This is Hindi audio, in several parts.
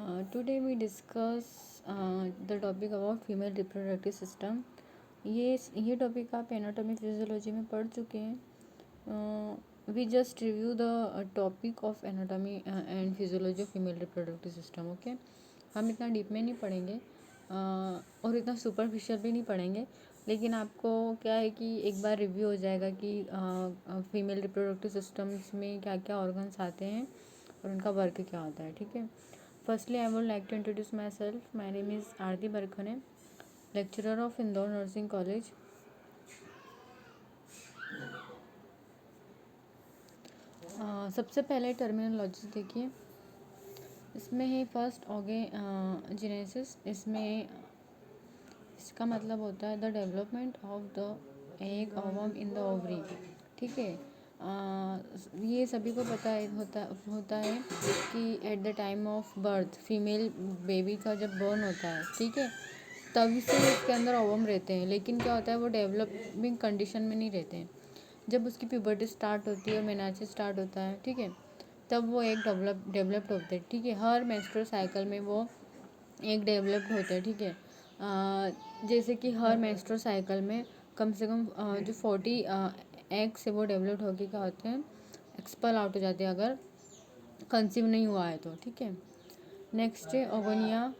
Today we discuss the topic about female reproductive system. ये टॉपिक आप एनाटॉमी फिजियोलॉजी में पढ़ चुके हैं. We just review the topic of anatomy and physiology of female reproductive system. Okay, हम इतना डीप में नहीं पढ़ेंगे और इतना सुपरफिशियल भी नहीं पढ़ेंगे, लेकिन आपको क्या है कि एक बार रिव्यू हो जाएगा कि फीमेल रिप्रोडक्टिव सिस्टम्स में क्या क्या ऑर्गन्स आते हैं और उनका वर्क क्या होता है. ठीक है. Firstly, I would like to introduce myself. My name is Aarti Barkhane, lecturer of Indore Nursing College. सबसे पहले टर्मिनोलॉजी देखिए. इसमें है फर्स्ट ऑर्गेजेनेसिस. इसमें इसका मतलब होता है the development of the egg ovum in the ovary. ठीक है. ये सभी को पता है होता है कि at the time of birth female baby का जब बर्न होता है, ठीक है, तभी से उसके अंदर ओवम रहते हैं. लेकिन क्या होता है, वो डेवलपिंग कंडीशन में नहीं रहते हैं. जब उसकी प्यूबर्टी स्टार्ट होती है और मेनार्चिस स्टार्ट होता है, ठीक है, तब वो एक डेवलप्ड होते हैं. ठीक है. हर मेंस्ट्रुअल साइकिल में वो एक डेवलप्ड होते हैं. ठीक है. जैसे कि हर मेंस्ट्रुअल साइकिल में कम से कम जो 40 एग से वो डेवलप्ड होके क्या होते हैं, एक्सपल आउट हो जाते हैं अगर कंसीव नहीं हुआ है तो. ठीक है. नेक्स्ट है oogonia.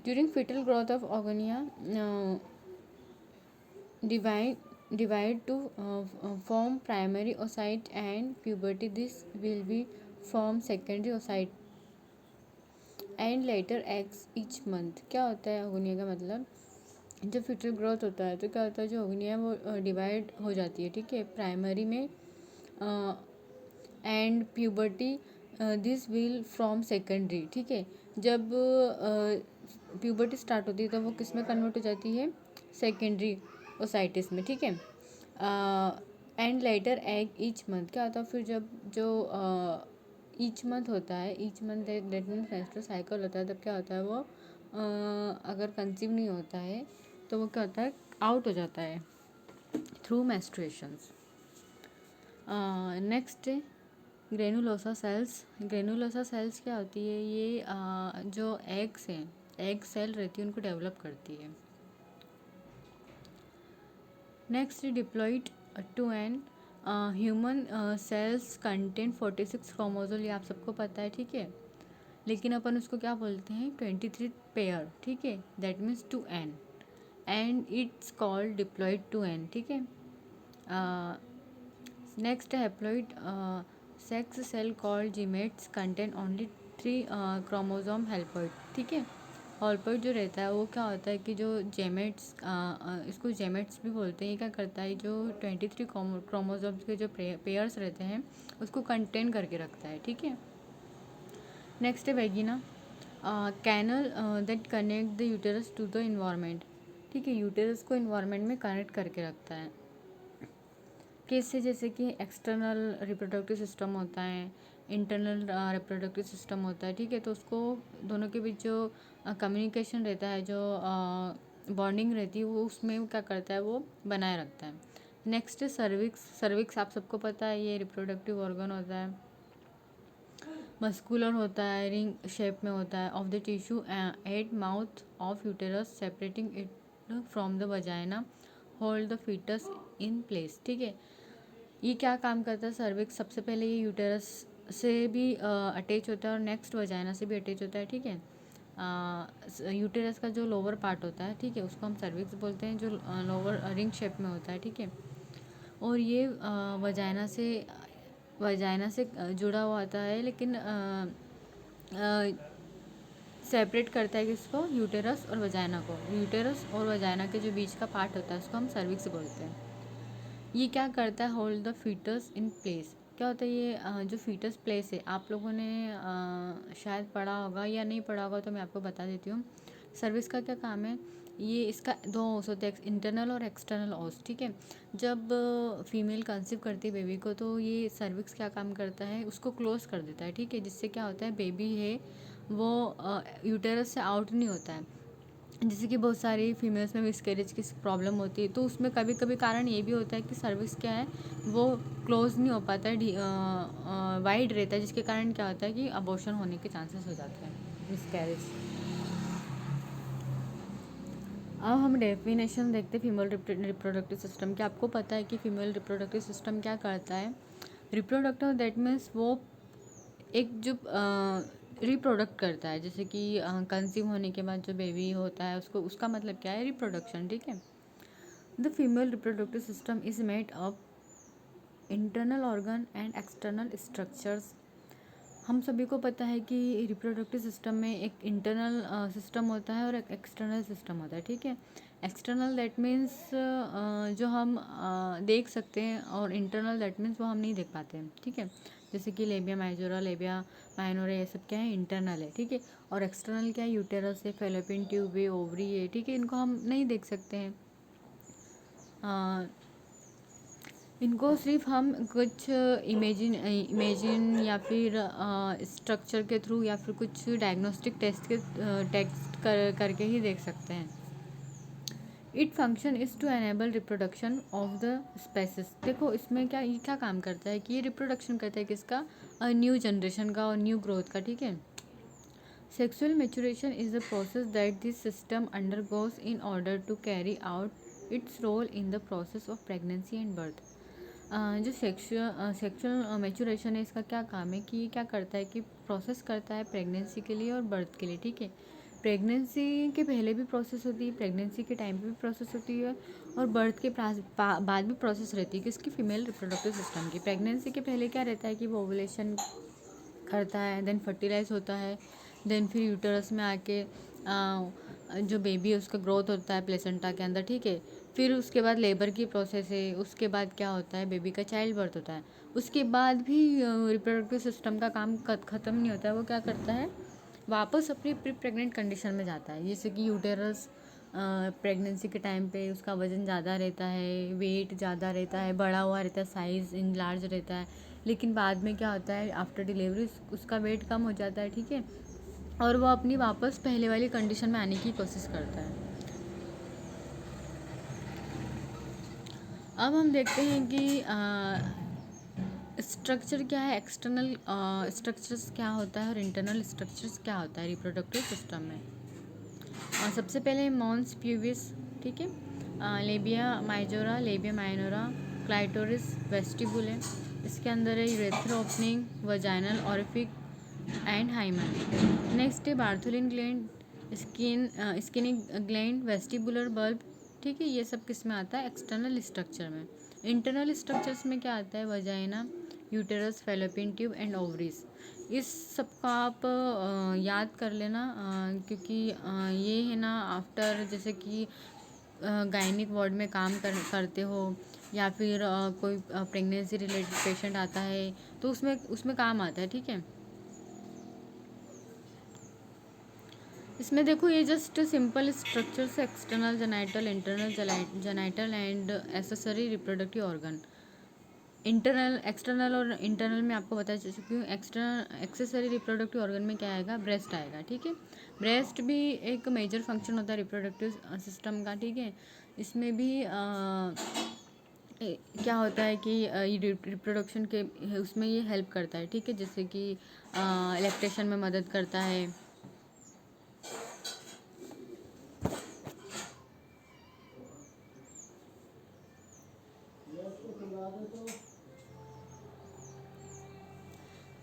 During foetal growth of oogonia divide to form primary oocyte and puberty. This will be form secondary oocyte and later eggs each month. क्या होता है ओगोनिया का मतलब, जब फिटल ग्रोथ होता है तो क्या होता है, जो ओगोनिया वो डिवाइड हो जाती है. ठीक है. प्राइमरी में and puberty this will from secondary. ठीक है. जब प्यूबर्टी स्टार्ट होती है तो वो किस में कन्वर्ट हो जाती है, सेकेंडरी ओसाइटिस में. ठीक है. And later egg each month. क्या होता है फिर जब जो ईच मंथ होता है, each month that means menstrual cycle होता है, तब क्या होता है वो अगर कंसीव नहीं होता है तो वो क्या होता है, आउट हो जाता है through मेंस्ट्रुएशंस. Next granulosa cells. Granulosa cells क्या होती है, ये जो एग्स हैं, एग सेल रहती है, उनको डेवलप करती है. Next diploid two n human cells contain 46 chromosome. ये आप सबको पता है. ठीक है. लेकिन अपन उसको क्या बोलते हैं, 23 पेयर. ठीक है. That means 2n and it's called diploid 2n. ठीक है. Next haploid sex cell called gametes contain only 3 chromosome हेल्पॉइड. ठीक है. हॉल्पॉइड जो रहता है वो क्या होता है कि जो जेमेट्स, इसको जेमेट्स भी बोलते हैं, ये क्या करता है, जो 23 क्रोमोसोम्स के जो पेयर्स रहते हैं उसको कंटेन करके रखता है. ठीक है. नेक्स्ट है vagina. Canal that connect the uterus to the environment. ठीक है. यूटेरस को इन्वायरमेंट में कनेक्ट करके रखता है. कैसे, जैसे कि एक्सटर्नल रिप्रोडक्टिव सिस्टम होता है, इंटरनल रिप्रोडक्टिव सिस्टम होता है. ठीक है. तो उसको दोनों के बीच जो कम्युनिकेशन रहता है, जो बॉन्डिंग रहती है, वो उसमें क्या करता है, वो बनाए रखता है. नेक्स्ट है सर्विक्स. सर्विक्स आप सबको पता है, ये रिप्रोडक्टिव ऑर्गन होता है, मस्कुलर होता है, रिंग शेप में होता है, of the tissue at mouth of uterus, separating it from the vagina, hold the foetus in place. ठीक है. ये क्या काम करता है सर्विक्स, सबसे पहले ये यूटेरस से भी अटैच होता है और नेक्स्ट वजाइना से भी अटैच होता है. ठीक है. यूटेरस का जो लोअर पार्ट होता है, ठीक है, उसको हम सर्विक्स बोलते हैं, जो लोअर रिंग शेप में होता है. ठीक है. और ये वजाइना से जुड़ा हुआ होता है, लेकिन सेपरेट करता है किसको, यूटेरस और वजाइना को. यूटेरस और वजाइना के जो बीच का पार्ट होता है उसको हम सर्विक्स बोलते हैं. ये क्या करता है, hold the foetus in place. क्या होता है ये जो फीटस प्लेस है, आप लोगों ने शायद पढ़ा होगा या नहीं पढ़ा होगा, तो मैं आपको बता देती हूँ. सर्विस का क्या काम है, ये इसका 2 ओस होते हैं, इंटरनल और एक्सटर्नल ओस. ठीक है. जब फीमेल कंसीव करती है बेबी को, तो ये सर्विक्स क्या काम करता है, उसको क्लोज कर देता है. ठीक है. जिससे क्या होता है, बेबी है वो यूटेरस से आउट नहीं होता है. जैसे कि बहुत सारी फीमेल्स में मिसकैरेज की प्रॉब्लम होती है, तो उसमें कभी कभी कारण ये भी होता है कि सर्विस क्या है वो क्लोज नहीं हो पाता है, वाइड रहता है, जिसके कारण क्या होता है कि अबॉर्शन होने के चांसेस हो जाते हैं, मिसकैरेज। अब हम डेफिनेशन देखते हैं फीमेल रिप्रोडक्टिव सिस्टम की। आपको पता है कि फीमेल रिप्रोडक्टिव सिस्टम क्या करता है? रिप्रोडक्टिव दैट मीन्स वो एक जो रिप्रोडक्ट करता है, जैसे कि कंसीव होने के बाद जो बेबी होता है उसको, उसका मतलब क्या है? रिप्रोडक्शन, ठीक है। The female reproductive system is made up internal organ and external structures. हम सभी को पता है कि रिप्रोडक्टिव सिस्टम में एक इंटरनल सिस्टम होता है और एक एक्सटर्नल सिस्टम होता है, ठीक है। एक्सटर्नल दैट मीन्स जो हम देख सकते हैं, और इंटरनल दैट मीन्स वो हम नहीं देख पाते हैं, ठीक है। जैसे कि लेबिया माइजोरा, लेबिया माइनोरा, ये सब क्या है? इंटरनल है, ठीक है। और एक्सटर्नल क्या है? यूटेरस है, फेलोपियन ट्यूब है, ओवरी है, ठीक है। इनको हम नहीं देख सकते हैं, इनको सिर्फ हम कुछ इमेजिन या फिर स्ट्रक्चर के थ्रू या फिर कुछ डायग्नोस्टिक टेस्ट करके ही देख सकते हैं। Its function is to enable reproduction of the species. देखो इसमें क्या, ये क्या काम करता है कि ये रिप्रोडक्शन करता है किसका? न्यू जनरेशन का और न्यू ग्रोथ का, ठीक है। Sexual maturation is the process that this system undergoes in order to carry out its role in the process of pregnancy and birth. जो सेक्सुअल मैचुरेशन है, इसका क्या काम है कि ये क्या करता है कि प्रोसेस करता है प्रेगनेंसी के लिए और बर्थ के लिए, ठीक है। प्रेगनेंसी के पहले भी प्रोसेस होती है, प्रेगनेंसी के टाइम पे भी प्रोसेस होती है, और बर्थ के बाद भी प्रोसेस रहती है किसकी? फीमेल रिप्रोडक्टिव सिस्टम की। प्रेगनेंसी के पहले क्या रहता है कि वो ओवुलेशन करता है, देन फर्टिलाइज होता है, देन फिर यूटरस में आके जो बेबी है उसका ग्रोथ होता है प्लेसेंटा के अंदर, ठीक है। फिर उसके बाद लेबर की प्रोसेस है, उसके बाद क्या होता है? बेबी का चाइल्ड बर्थ होता है। उसके बाद भी रिप्रोडक्टिव सिस्टम का काम ख़त्म नहीं होता है, वो क्या करता है? वापस अपनी प्री प्रेग्नेंट कंडीशन में जाता है। जैसे कि यूटेरस प्रेगनेंसी के टाइम पे उसका वज़न ज़्यादा रहता है, वेट ज़्यादा रहता है, बड़ा हुआ रहता है, साइज़ इन लार्ज रहता है, लेकिन बाद में क्या होता है? आफ्टर डिलीवरी उसका वेट कम हो जाता है, ठीक है, और वो अपनी वापस पहले वाली कंडीशन में आने की कोशिश करता है। अब हम देखते हैं कि स्ट्रक्चर क्या है, एक्सटर्नल स्ट्रक्चर्स क्या होता है और इंटरनल स्ट्रक्चर्स क्या होता है रिप्रोडक्टिव सिस्टम में। सबसे पहले मॉन्स प्यूबिस, ठीक है। Labia majora, labia minora, clitoris, vestibule है, इसके अंदर है urethra opening, vaginal orifice and hymen. Next है Bartholin gland, Skene's gland, vestibular bulb, ठीक है। ये सब किस में आता है? एक्सटर्नल स्ट्रक्चर में। इंटरनल स्ट्रक्चर्स में क्या आता है? Vagina, uterus, Fallopian tube and ovaries. इस सब का आप याद कर लेना, क्योंकि ये है ना, आफ्टर जैसे कि गायनिक वार्ड में काम करते हो, या फिर कोई प्रेगनेंसी रिलेटेड पेशेंट आता है, तो उसमें उसमें काम आता है, ठीक है। इसमें देखो ये just simple structures, external genital, internal genital and accessory reproductive organ. Internal, external और इंटरनल में आपको बता चुकी हूँ। एक्सटर्नल एक्सेसरी रिप्रोडक्टिव ऑर्गन में क्या आएगा? ब्रेस्ट आएगा, ठीक है। ब्रेस्ट भी एक मेजर फंक्शन होता है रिप्रोडक्टिव सिस्टम का, ठीक है। इसमें भी क्या होता है कि रिप्रोडक्शन के उसमें ये हेल्प करता है, ठीक है। जैसे कि लैक्टेशन में मदद करता है।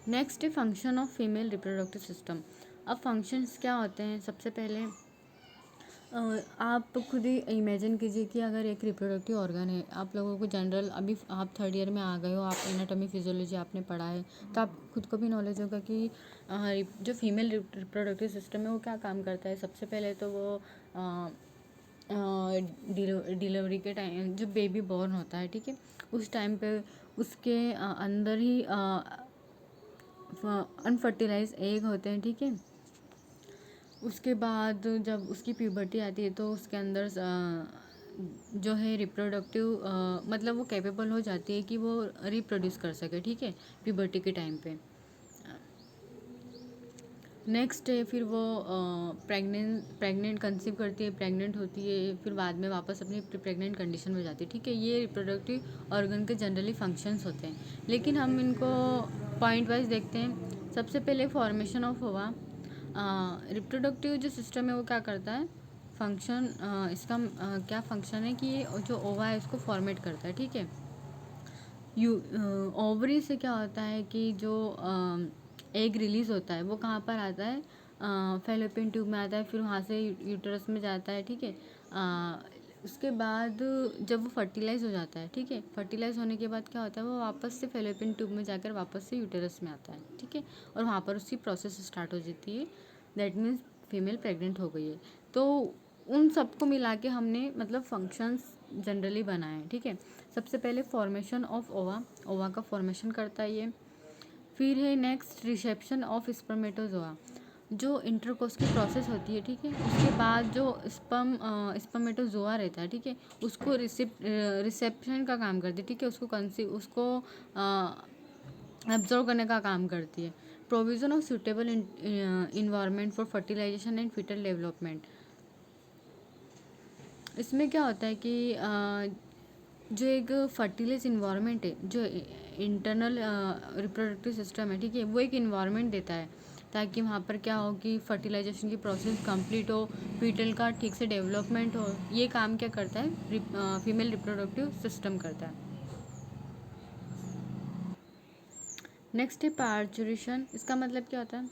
नेक्स्ट है function of female reproductive system. अब फंक्शंस क्या होते हैं? सबसे पहले आप खुद ही इमेजिन कीजिए कि अगर एक रिप्रोडक्टिव ऑर्गन है, आप लोगों को जनरल, अभी आप थर्ड ईयर में आ गए हो, आप एनाटॉमी फिजियोलॉजी आपने पढ़ा है, तो आप खुद को भी नॉलेज होगा कि जो फीमेल रिप्रोडक्टिव सिस्टम है वो क्या काम करता है। सबसे पहले तो वो डिलीवरी के टाइम जब बेबी बॉर्न होता है, ठीक है, उस टाइम पे उसके अंदर ही अनफर्टिलाइज एग होते हैं, ठीक है। उसके बाद जब उसकी प्यूबर्टी आती है तो उसके अंदर जो है रिप्रोडक्टिव मतलब वो कैपेबल हो जाती है कि वो रिप्रोड्यूस कर सके, ठीक है, प्यूबर्टी के टाइम पे। नेक्स्ट है फिर वो प्रेग्नेंट कंसीव करती है, प्रेग्नेंट होती है, फिर बाद में वापस अपनी प्रेग्नेंट कंडीशन में जाती है, ठीक है। ये रिप्रोडक्टिव ऑर्गन के जनरली फंक्शंस होते हैं, लेकिन हम इनको पॉइंट वाइज देखते हैं। सबसे पहले फॉर्मेशन ऑफ ओवा। रिप्रोडक्टिव जो सिस्टम है वो क्या करता है, फंक्शन, इसका क्या फंक्शन है कि ये जो ओवा है उसको फॉर्मेट करता है, ठीक है। ओवरी से क्या होता है कि जो एग रिलीज होता है वो कहाँ पर आता है, फैलोपियन ट्यूब में आता है, फिर वहाँ से यूटरस में जाता है, ठीक है। उसके बाद जब वो फर्टिलाइज हो जाता है, ठीक है, फर्टिलाइज होने के बाद क्या होता है, वो वापस से फैलोपियन ट्यूब में जाकर वापस से यूटरस में आता है, ठीक है, और वहाँ पर उसकी प्रोसेस स्टार्ट हो जाती है। दैट मीन्स फीमेल प्रेग्नेंट हो गई है। तो उन सबको मिला के हमने मतलब फंक्शंस जनरली बनाए हैं, ठीक है। सबसे पहले फॉर्मेशन ऑफ ओवा, ओवा का फॉर्मेशन करता है ये। फिर है नेक्स्ट रिसेप्शन ऑफ स्पर्मेटोजोआ, जो इंटरकोर्स की प्रोसेस होती है, ठीक है। उसके बाद जो स्पर्मेटोजोआ रहता है, ठीक है, उसको रिसेप्शन का काम करती है, ठीक है, उसको एब्जॉर्व करने का काम करती है। Provision of suitable environment for fertilisation and foetal development. इसमें क्या होता है कि जो एक फर्टिलाइज इन्वायरमेंट है, जो इंटरनल रिप्रोडक्टिव सिस्टम है, ठीक है, वो एक इन्वायरमेंट देता है ताकि वहाँ पर क्या हो कि फर्टिलाइजेशन की प्रोसेस कंप्लीट हो, फीटल का ठीक से डेवलपमेंट हो। ये काम क्या करता है, फीमेल रिप्रोडक्टिव सिस्टम करता है। नेक्स्ट है पार्चुरेशन। इसका मतलब क्या होता है,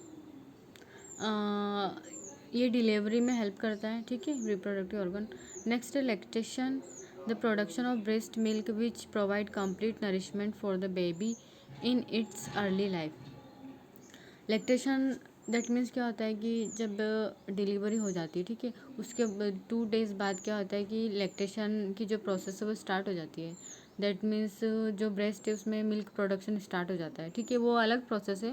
ये डिलीवरी में हेल्प करता है, ठीक है, रिप्रोडक्टिव ऑर्गन। नेक्स्ट है lactation, the production of breast milk which provide complete nourishment for the baby in its early life. Lactation that means क्या होता है कि जब डिलीवरी हो जाती है, ठीक है, उसके 2 डेज़ बाद क्या होता है कि लैक्टेशन की जो प्रोसेस है वो स्टार्ट हो जाती है। दैट मीन्स जो ब्रेस्ट है उसमें मिल्क प्रोडक्शन स्टार्ट हो जाता है, ठीक है, वो अलग प्रोसेस है।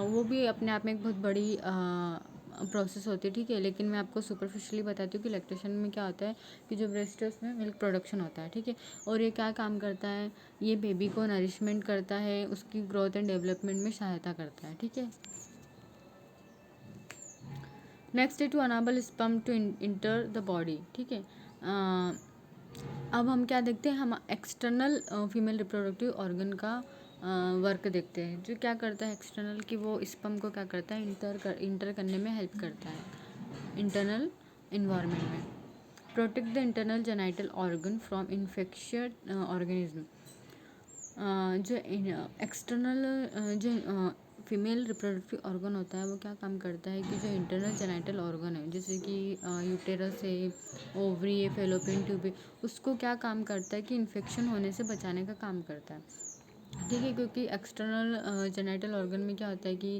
वो भी अपने आप में एक बहुत बड़ी प्रोसेस होती है, ठीक है, लेकिन मैं आपको सुपरफिशियली बताती हूँ कि लैक्टेशन में क्या होता है कि जो ब्रेस्ट है उसमें मिल्क प्रोडक्शन होता है, ठीक है, और ये क्या काम करता है, ये बेबी को नरिशमेंट करता है, उसकी ग्रोथ एंड डेवलपमेंट में सहायता करता है, ठीक है। नेक्स्ट है to enable sperm to enter the body, ठीक है। अब हम क्या देखते हैं, हम एक्सटर्नल फीमेल रिप्रोडक्टिव ऑर्गन का वर्क देखते हैं, जो क्या करता है एक्सटर्नल, कि वो स्पर्म को क्या करता है, इंटर करने में हेल्प करता है इंटरनल इन्वायरमेंट में। Protect the internal genital organ from infection organism. जो एक्सटर्नल जो फीमेल रिप्रोडक्टिव ऑर्गन होता है वो क्या काम करता है कि जो इंटरनल जेनाइटल ऑर्गन है, जैसे कि यूटेरस है, ओवरी है, फेलोपियन ट्यूब है, उसको क्या काम करता है कि इन्फेक्शन होने से बचाने का काम करता है, ठीक है। क्योंकि एक्सटर्नल जेनाइटल ऑर्गन में क्या होता है कि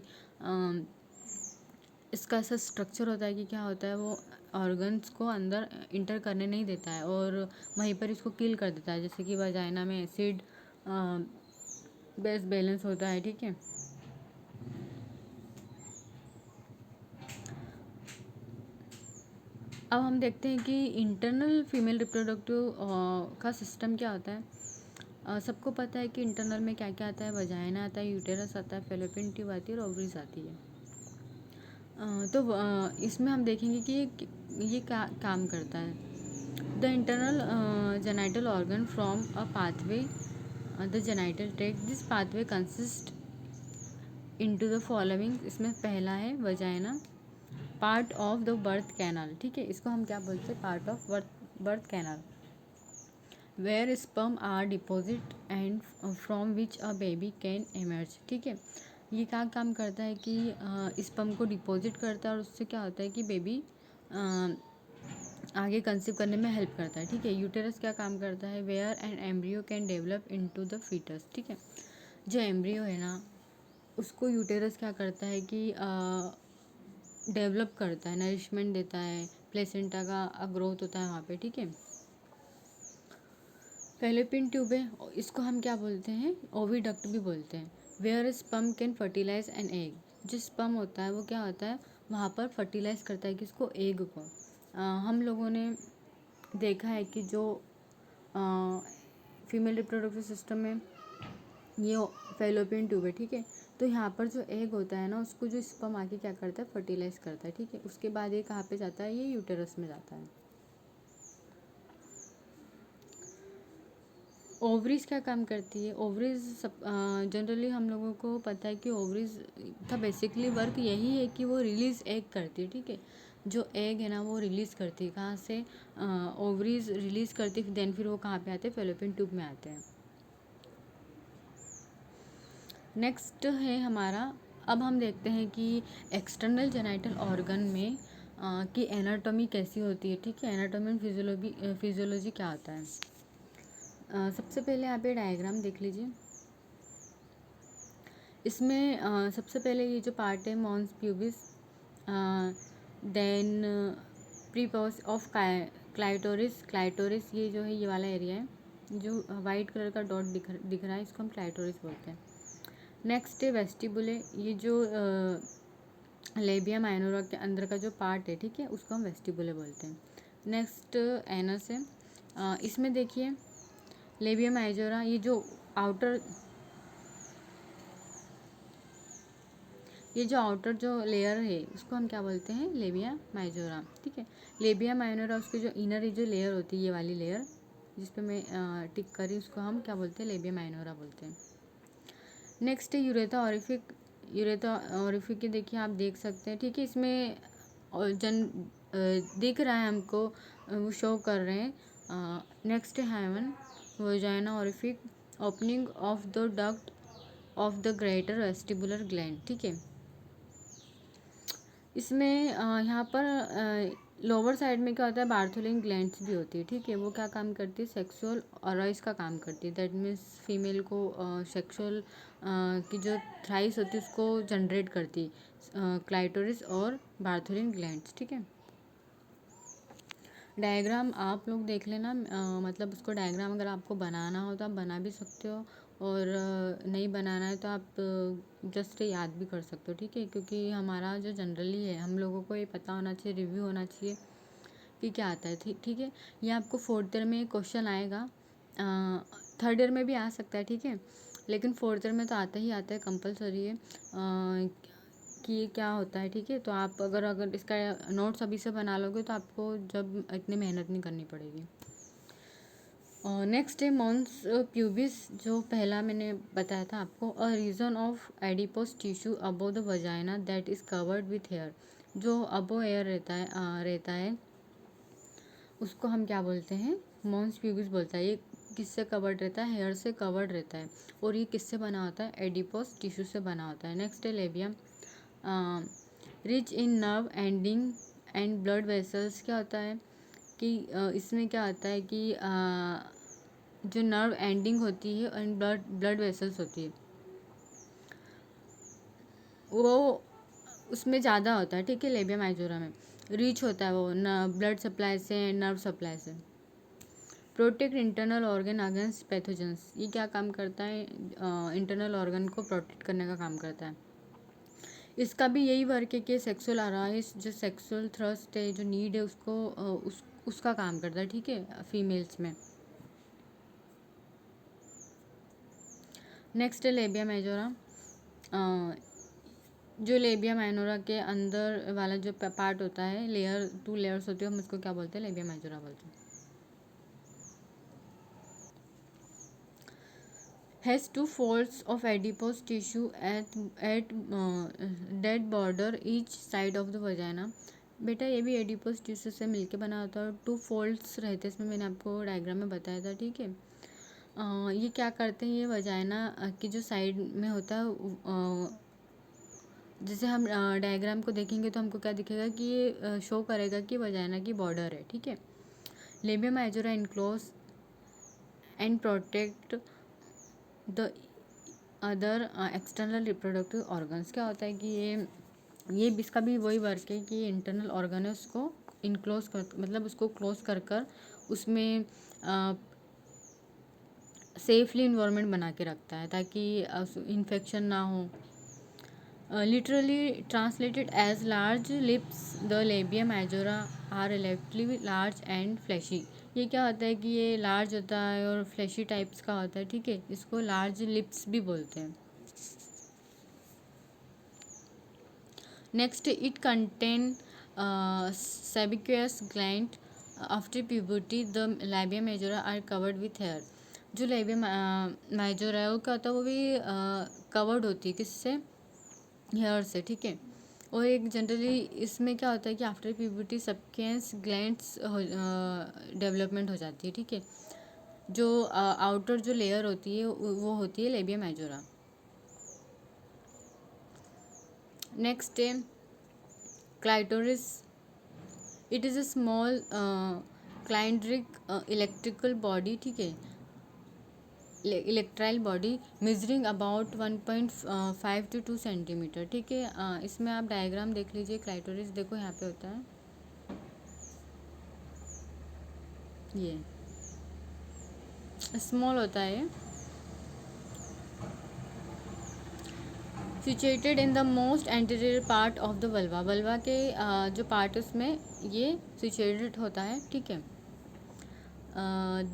इसका ऐसा स्ट्रक्चर होता है कि क्या होता है, वो ऑर्गन्स को अंदर इंटर करने नहीं देता है और वहीं पर इसको किल कर देता है, जैसे कि वजाइना में एसिड बेस बैलेंस होता है, ठीक है। अब हम देखते हैं कि इंटरनल फीमेल रिप्रोडक्टिव का सिस्टम क्या होता है। सबको पता है कि इंटरनल में क्या क्या आता है, वजाइना आता है, यूटेरस आता है, फेलोपियन ट्यूब आती है और ओवरीज आती है। तो इसमें हम देखेंगे कि ये क्या काम करता है। The internal genital organ from a pathway, the genital tract, this pathway consist into the following. इसमें पहला है vagina, part of the birth canal, ठीक है, इसको हम क्या बोलते हैं, part of birth canal, where sperm are deposit and from which a baby can emerge, ठीक है। ये क्या काम करता है कि स्पर्म को डिपॉजिट करता है और उससे क्या होता है कि बेबी आगे कंसीव करने में हेल्प करता है, ठीक है। यूटेरस क्या काम करता है, where and embryo can develop into the foetus, ठीक है। जो एम्ब्रियो है ना उसको यूटेरस क्या करता है कि डेवलप करता है, नरिशमेंट देता है, प्लेसेंटा का ग्रोथ होता है वहाँ पे, ठीक है। फेलोपियन ट्यूब है, इसको हम क्या बोलते हैं, ओविडक्ट भी बोलते हैं। Where sperm can fertilise an egg, जो स्पर्म होता है वो क्या होता है, वहाँ पर फर्टिलाइज करता है किसको, एग को। हम लोगों ने देखा है कि जो फीमेल रिप्रोडक्टिव सिस्टम में ये फैलोपियन ट्यूब है, ठीक है। तो यहाँ पर जो एग होता है ना, उसको जो स्पर्म आके क्या करता है, फर्टिलाइज करता है, ठीक है। उसके बाद ये कहाँ पे जाता है, ये यूटेरस में जाता है। ओवरीज क्या काम करती है, ओवरीज सब जनरली हम लोगों को पता है कि ओवरीज का बेसिकली वर्क यही है कि वो रिलीज एग करती है, ठीक है। जो एग है ना वो रिलीज करती है, कहाँ से, ओवरीज रिलीज करती है, देन फिर वो कहाँ पे आते हैं, फैलोपियन ट्यूब में आते हैं। नेक्स्ट है हमारा, अब हम देखते हैं कि एक्सटर्नल जेनाइटल ऑर्गन में की एनाटॉमी कैसी होती है, ठीक है। एनाटॉमी एंड फिजियोलॉजी क्या होता है। सबसे पहले आप ये डायग्राम देख लीजिए। इसमें सबसे पहले ये जो पार्ट है, mons pubis, then prepuce of clitoris. Clitoris ये जो है, ये वाला एरिया है, जो वाइट कलर का डॉट दिख रहा है, इसको हम क्लाइटोरिस बोलते हैं। नेक्स्ट है वेस्टिबुले, ये जो लेबिया माइनोरा के अंदर का जो पार्ट है, ठीक है, उसको हम वेस्टिबुले बोलते हैं। नेक्स्ट एनस है, इसमें देखिए लेबिया माइजोरा, ये जो आउटर जो लेयर है, उसको हम क्या बोलते हैं, लेबिया माइजोरा, ठीक है। लेबिया माइनोरा, उसकी जो इनर जो लेयर होती है, ये वाली लेयर जिस पे मैं टिक करी, उसको हम क्या बोलते हैं, लेबिया माइनोरा बोलते हैं। नेक्स्ट है यूरेथा ऑरिफिक। यूरेथा ऑरिफिक के देखिए, आप देख सकते हैं, ठीक है। इसमें दिख रहा है हमको, वो शो कर रहे हैं। नेक्स्ट है hymen vagina orifice, opening of the duct of the greater vestibular gland, ठीक है। इसमें यहाँ पर लोअर साइड में क्या होता है, बार्थोलिन ग्लैंड्स भी होती है, ठीक है। वो क्या काम करती है, सेक्सुअल ऑराइज का काम करती है। दैट मीन्स फीमेल को सेक्सुअल की जो थ्राइस होती है उसको जनरेट करती है, क्लाइटोरिस और बार्थोलिन ग्लैंड्स, ठीक है। डायग्राम आप लोग देख लेना, मतलब उसको डायग्राम अगर आपको बनाना हो तो आप बना भी सकते हो, और नहीं बनाना है तो आप जस्ट याद भी कर सकते हो, ठीक है। क्योंकि हमारा जो जनरली है, हम लोगों को ये पता होना चाहिए, रिव्यू होना चाहिए कि क्या आता है, ठीक है। ये आपको 4th ईयर में क्वेश्चन आएगा, 3rd ईयर में भी आ सकता है, ठीक है, लेकिन 4th ईयर में तो आता ही आता है, कंपलसरी है कि ये क्या होता है, ठीक है। तो आप अगर इसका नोट्स अभी से बना लोगे तो आपको जब इतनी मेहनत नहीं करनी पड़ेगी। नेक्स्ट है मॉन्स प्यूबिस, जो पहला मैंने बताया था आपको, a region of adipose tissue above the vagina that is covered with hair. जो अबो एयर रहता है उसको हम क्या बोलते हैं, मॉन्स प्यूबिस बोलता है। ये किससे कवर्ड रहता है, हेयर से कवर्ड रहता है, और ये किससे बना होता है, एडिपोस टिश्यू से बना होता है। नेक्स्ट है labium, rich in nerve ending and blood vessels. क्या होता है कि इसमें क्या होता है कि जो नर्व एंडिंग होती है एंड ब्लड वेसल्स होती है, वो उसमें ज़्यादा होता है, ठीक है। लेबिया माइजोरा में रिच होता है वो ब्लड सप्लाई से, नर्व सप्लाई से। Protect internal organ against pathogens, ये क्या काम करता है, इंटरनल ऑर्गन को प्रोटेक्ट करने का काम करता है। इसका भी यही वर्क है कि सेक्सुअल अराइज, जो सेक्सुअल थ्रस्ट है, जो नीड है, उसको उसका काम करता है, ठीक है, फीमेल्स में। नेक्स्ट है लेबिया मेजोरा, जो लेबिया माइनोरा के अंदर वाला जो पार्ट होता है, लेयर 2 लेयर्स होती है, हम उसको क्या बोलते हैं, लेबिया मेजोरा बोलते हैं। Has 2 folds of adipose tissue at dead border each side of the vagina। बेटा ये भी एडिपोस टिश्यू से मिलके बना होता है, और 2 फोल्ड्स रहते हैं इसमें, मैंने आपको डायग्राम में बताया था, ठीक है। ये क्या करते हैं, ये वजाइना की जो साइड में होता है, जैसे हम डायग्राम को देखेंगे तो हमको क्या दिखेगा कि ये शो करेगा कि वजाइना की बॉर्डर है, ठीक है। Labia majora enclose and protect the other external reproductive organs. क्या होता है कि ये इसका भी वही वर्क है कि इंटरनल ऑर्गन है, उसको इनक्लोज कर, मतलब उसको क्लोज कर कर उसमें सेफली इन्वायरमेंट बना के रखता है, ताकि इन्फेक्शन ना हो। Literally translated as large lips, the labia majora are relatively large and fleshy। ये क्या होता है कि ये लार्ज होता है और फ्लैशी टाइप्स का होता है, ठीक है। इसको लार्ज लिप्स भी बोलते हैं। Next, it contain sebaceous gland. After puberty the labia majora are covered with hair. जो लैबिया मेजोरा है वो क्या होता है, वो भी कवर्ड होती है किससे, हेयर से, ठीक है। और एक जनरली इसमें क्या होता है कि आफ्टर प्यूबर्टी सबकेंस ग्लैंड्स डेवलपमेंट हो जाती है, ठीक है। जो आउटर जो लेयर होती है वो होती है लेबिया मेजोरा। नेक्स्ट है clitoris. It is a small cylindric electrical body, ठीक है, erectile body measuring about 1.5 to 2 centimetre, ठीक है। इसमें आप डायग्राम देख लीजिए। क्लाइटोरिस देखो यहाँ पे होता है, ये स्मॉल होता है। Situated in the most anterior part of the vulva. Vulva के जो पार्ट उसमें ये सिचुएटेड होता है, ठीक है।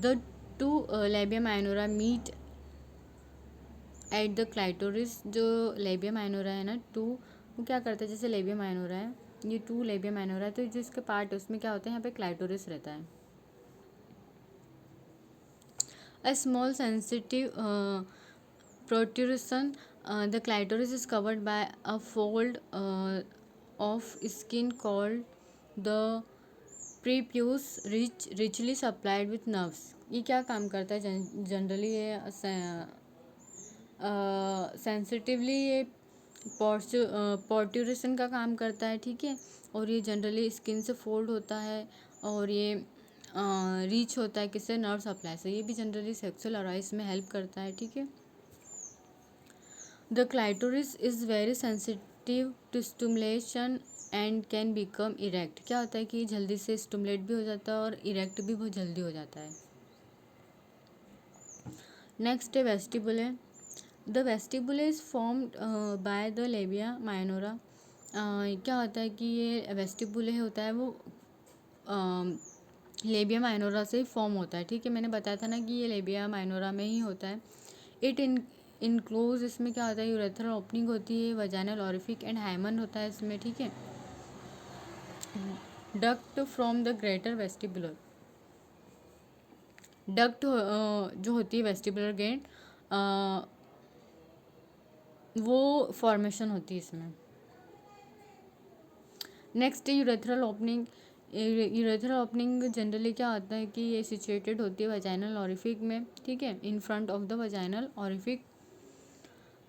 The two labia minora meet at the clitoris. जो लेबिया माइनोरा है ना, टू, वो क्या करता है, जैसे लेबिया माइनोरा है, ये टू लेबिया माइनोरा है, तो जिसके पार्ट उसमें क्या होता है, यहाँ पे क्लाइटोरिस रहता है। A small sensitive protrusion, the clitoris is covered by a fold of skin called the prepuce, richly supplied with nerves. ये क्या काम करता है जनरली, ये सेंसिटिवली ये पोर्ट्यूरेशन का काम करता है, ठीक है। और ये जनरली स्किन से फोल्ड होता है और ये रीच होता है किससे, नर्व सप्लाई से। ये भी जनरली सेक्सुअल अराइज में हेल्प करता है, ठीक है। The clitoris is very sensitive to stimulation and can become erect. क्या होता है कि जल्दी से स्टिमुलेट भी हो जाता है और इरेक्ट भी बहुत जल्दी हो जाता है। नेक्स्ट है vestibule. The vestibule is formed by the labia minora. क्या होता है कि ये वेस्टिबुले होता है वो लेबिया माइनोरा से फॉर्म होता है, ठीक है। मैंने बताया था ना कि ये लेबिया माइनोरा में ही होता है। इट इनक्लोज, इसमें क्या होता है, यूरेथ्रल ओपनिंग होती है, वजाइनल ओरिफिक एंड हाइमन होता है इसमें, ठीक है। Duct from the greater vestibular. Duct जो होती है वेस्टिबुलर गेट, वो फॉर्मेशन होती है इसमें। Next urethral opening. Urethral opening generally क्या होता है कि ये सिचुएटेड होती है वजाइनल ओरिफिक में, ठीक है, in front of the vaginal orifice,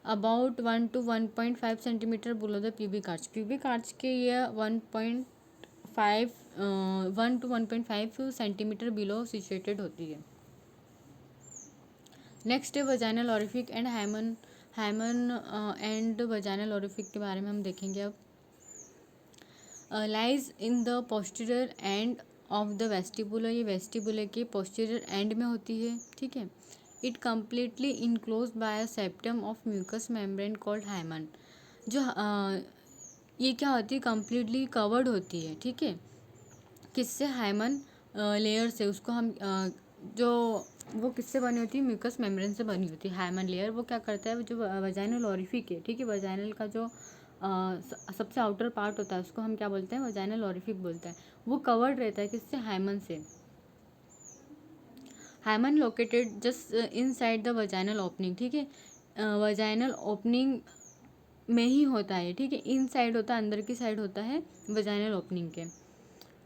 about 1 to 1.5 centimetre below the pubic arch. Pubic arch के ये 1 to 1.5 सेंटीमीटर बिलो सिचुएटेड होती है। नेक्स्ट है vaginal orifice and hymen. Hymen and vaginal orifice के बारे में हम देखेंगे अब। Lies in the posterior end of the vestibular. ये वेस्टिबुलर के पोस्टीरियर एंड में होती है, ठीक है। It completely enclose by a septum of mucus membrane called hymen. जो ये क्या होती है, कम्प्लीटली कवर्ड होती है, ठीक है, किससे, हाइमन लेयर से। उसको हम जो वो किससे बनी होती है, म्यूकस मेम्ब्रेन से बनी होती है हाइमन लेयर। वो क्या करता है, जो वजाइनल ओरिफिक है, ठीक है, वजाइनल का जो सबसे आउटर पार्ट होता है उसको हम क्या बोलते हैं, वजाइनल ओरिफिक बोलते हैं। वो कवर्ड रहता है किससे, हाइमन से। Hymen located just inside the vaginal opening, ठीक है। वजाइनल ओपनिंग में ही होता है, ठीक है, इनसाइड होता है, अंदर की साइड होता है वजाइनल ओपनिंग के।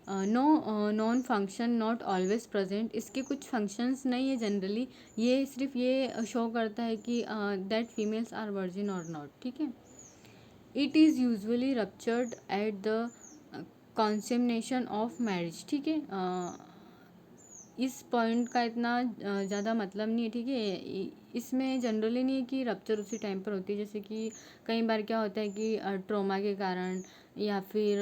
No non function, not always present. इसके कुछ फंक्शंस नहीं है जनरली, ये सिर्फ ये शो करता है कि दैट फीमेल्स आर वर्जिन और नॉट, ठीक है। It is usually ruptured at the consummation of marriage, ठीक है। इस पॉइंट का इतना ज़्यादा मतलब नहीं है, ठीक है। इसमें जनरली नहीं है कि रप्चर उसी टाइम पर होती है, जैसे कि कई बार क्या होता है कि ट्रॉमा के कारण या फिर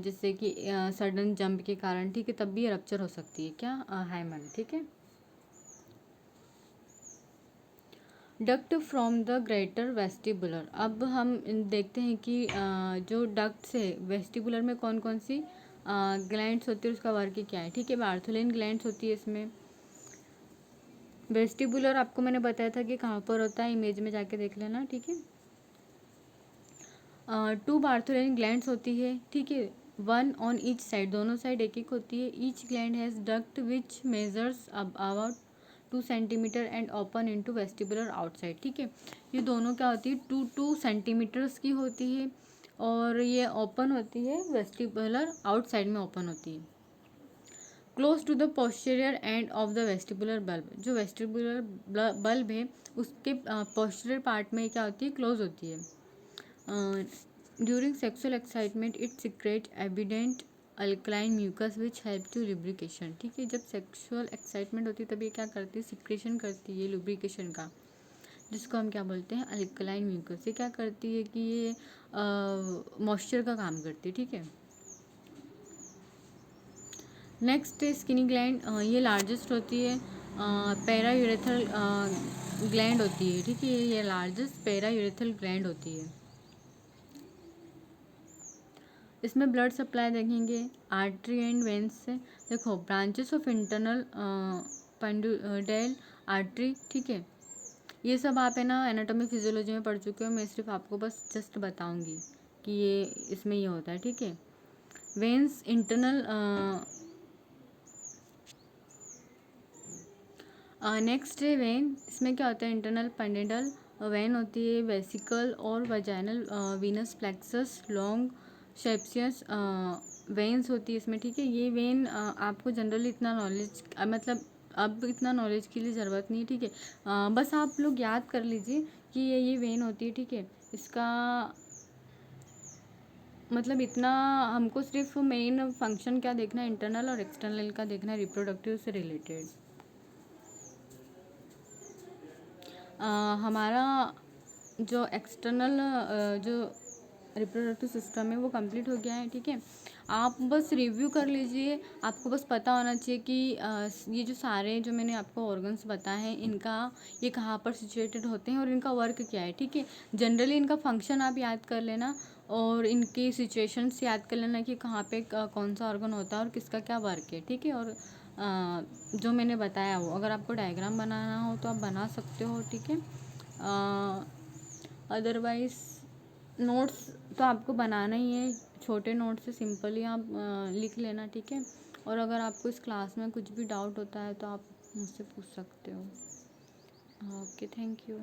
जैसे कि सडन जंप के कारण, ठीक है, तब भी रप्चर हो सकती है, क्या, हाइमन, ठीक है। Duct from the greater vestibular. अब हम देखते हैं कि जो डक्ट से वेस्टिबुलर में कौन कौन सी ग्लैंड्स होती है उसका वर्क क्या है, ठीक है। बार्थोलिन ग्लैंड्स होती है इसमें। वेस्टिबुलर आपको मैंने बताया था कि कहाँ पर होता है, इमेज में जाके देख लेना, ठीक है। 2 बार्थोलिन ग्लैंड्स होती है, ठीक है। 1 ऑन ईच साइड, दोनों साइड एक एक होती है। Each gland has duct which measures about 2 centimetre and open into vestibular outside, ठीक है। ये दोनों क्या होती है, 2 सेंटीमीटर्स की होती है और ये ओपन होती है, वेस्टिबुलर आउटसाइड में ओपन होती है। Close to the posterior end of the vestibular bulb, जो वेस्टिबुलर बल्ब है उसके पोस्टीरियर पार्ट में क्या होती है, क्लोज होती है। During sexual excitement it secrete evident alkaline mucus which help to lubrication, ठीक है। जब सेक्सुअल एक्साइटमेंट होती है तभी क्या करती है, सिक्रेशन करती है लुब्रिकेशन का, जिसको हम क्या बोलते हैं, अल्कलाइन म्यूकस। ये क्या करती है कि ये मॉइस्चर का काम करती है, ठीक है। नेक्स्ट है स्किनी ग्लैंड, ये लार्जेस्ट होती है, पैरायूरेथल ग्लैंड होती है, ठीक है। ये लार्जेस्ट पैरायूरेथल ग्लैंड होती है। इसमें ब्लड सप्लाई देखेंगे आर्टरी एंड वेंस से। देखो ब्रांचेस ऑफ इंटरनल पेंडुडेल आर्टरी, ठीक है। ये सब आप है ना एनाटॉमी फिजियोलॉजी में पढ़ चुके हो, मैं सिर्फ आपको बस जस्ट बताऊंगी कि ये इसमें ये होता है, ठीक है। वेंस इंटरनल, नेक्स्ट है वेन। इसमें क्या होता है, इंटरनल पेंडिडल वेन होती है, वेसिकल और वजाइनल वीनस प्लेक्सस लॉन्ग शेप्सियस वेन्स होती है इसमें, ठीक है। ये वेन आपको जनरली इतना नॉलेज मतलब अब इतना नॉलेज की लिए ज़रूरत नहीं है, ठीक है। बस आप लोग याद कर लीजिए कि ये वेन होती है, ठीक है। इसका मतलब इतना हमको सिर्फ मेन फंक्शन क्या देखना है, इंटरनल और एक्सटर्नल का देखना है, रिप्रोडक्टिव से रिलेटेड। हमारा जो एक्सटर्नल जो रिप्रोडक्टिव सिस्टम है वो कंप्लीट हो गया है, ठीक है। आप बस रिव्यू कर लीजिए, आपको बस पता होना चाहिए कि ये जो सारे जो मैंने आपको ऑर्गन्स बताए हैं इनका ये कहाँ पर सिचुएटेड होते हैं और इनका वर्क क्या है, ठीक है। जनरली इनका फंक्शन आप याद कर लेना और इनकी सिचुएशंस याद कर लेना कि कहाँ पे कौन सा ऑर्गन होता है और किसका क्या वर्क है, ठीक है। और जो मैंने बताया वो अगर आपको डायग्राम बनाना हो तो आप बना सकते हो, ठीक है। अदरवाइज़ नोट्स तो आपको बनाना ही है, छोटे नोट्स से सिंपली आप लिख लेना, ठीक है। और अगर आपको इस क्लास में कुछ भी डाउट होता है तो आप मुझसे पूछ सकते हो। Okay, thank you.